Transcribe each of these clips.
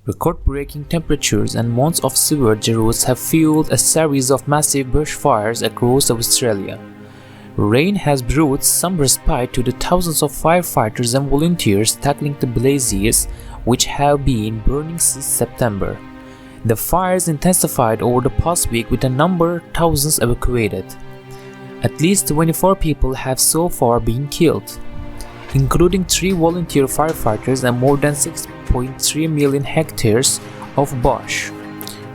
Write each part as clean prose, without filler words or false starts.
Record-breaking temperatures and months of severe droughts have fueled a series of massive bushfires across Australia. Rain has brought some respite to the thousands of firefighters and volunteers tackling the blazes, which have been burning since September. The fires intensified over the past week with a number of thousands evacuated. At least 24 people have so far been killed, including 3 volunteer firefighters, and more than 6.3 million hectares of bush,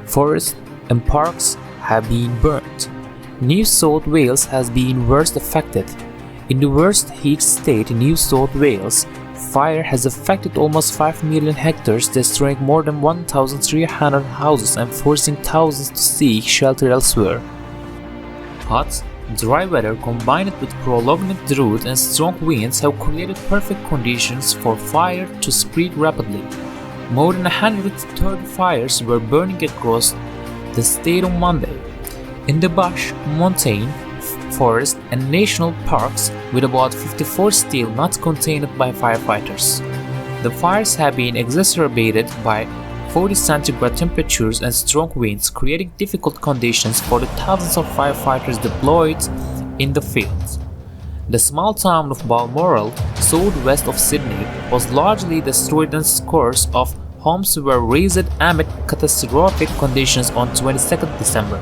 forests and parks have been burnt. New South Wales has been worst affected. In the worst heat state in New South Wales, fire has affected almost 5 million hectares, destroying more than 1,300 houses and forcing thousands to seek shelter elsewhere. Hot, dry weather combined with prolonged drought and strong winds have created perfect conditions for fire to spread rapidly. More than 130 fires were burning across the state on Monday. In the bush, mountain, forest, and national parks, with about 54 still not contained by firefighters. The fires have been exacerbated by 40 centigrade temperatures and strong winds, creating difficult conditions for the thousands of firefighters deployed in the field. The small town of Balmoral, southwest of Sydney, was largely destroyed and scores of homes were razed amid catastrophic conditions on 22nd December.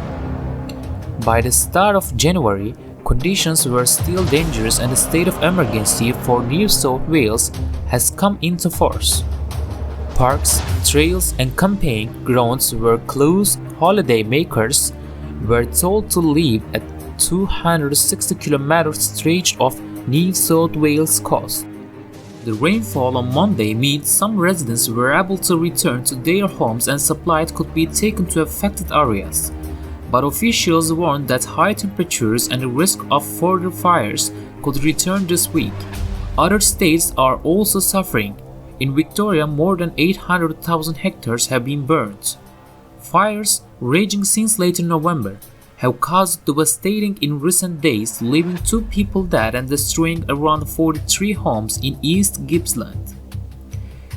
By the start of January, conditions were still dangerous and the state of emergency for New South Wales has come into force. Parks, trails, and camping grounds were closed. Holiday makers were told to leave a 260-kilometer stretch of New South Wales coast. The rainfall on Monday meant some residents were able to return to their homes and supplies could be taken to affected areas. But officials warned that high temperatures and the risk of further fires could return this week. Other states are also suffering. In Victoria, more than 800,000 hectares have been burnt. Fires, raging since late November, have caused devastating in recent days, leaving 2 people dead and destroying around 43 homes in East Gippsland.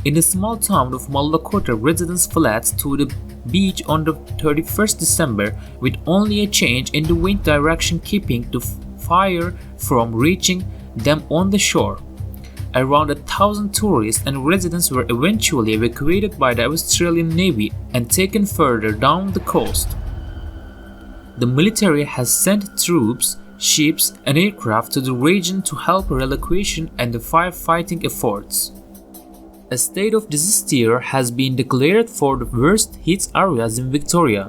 In the small town of Malakota, residents fled to the beach on the 31st December with only a change in the wind direction keeping the fire from reaching them on the shore. Around 1,000 tourists and residents were eventually evacuated by the Australian Navy and taken further down the coast. The military has sent troops, ships, and aircraft to the region to help relocation and the firefighting efforts. A state of disaster has been declared for the worst hit areas in Victoria,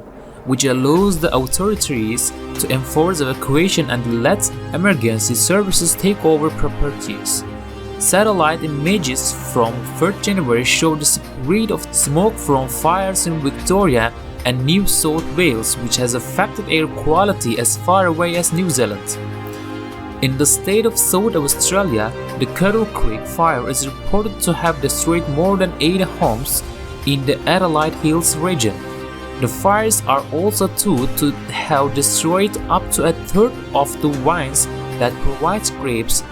which allows the authorities to enforce evacuation and let emergency services take over properties. Satellite images from 3rd January show the spread of smoke from fires in Victoria and New South Wales, which has affected air quality as far away as New Zealand. In the state of South Australia, the Kettle Creek fire is reported to have destroyed more than 80 homes in the Adelaide Hills region. The fires are also thought to have destroyed up to a third of the vines that provide grapes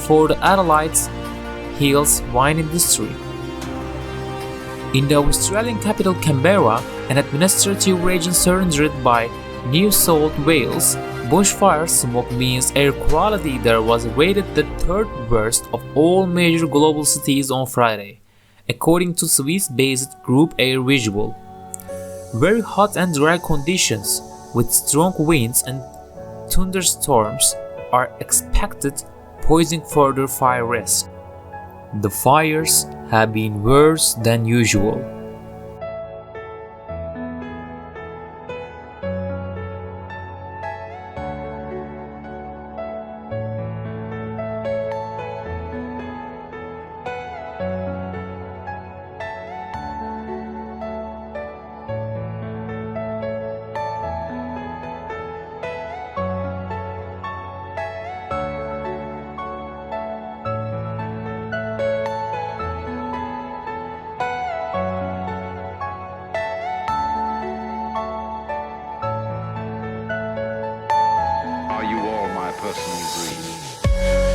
for the Adelaide Hills wine industry. In the Australian capital Canberra, an administrative region surrounded by New South Wales, bushfire smoke means air quality there was rated the 3rd worst of all major global cities on Friday, according to Swiss-based group Air Visual. Very hot and dry conditions with strong winds and thunderstorms are expected, posing further fire risk. The fires have been worse than usual. Are you all my personal dreams?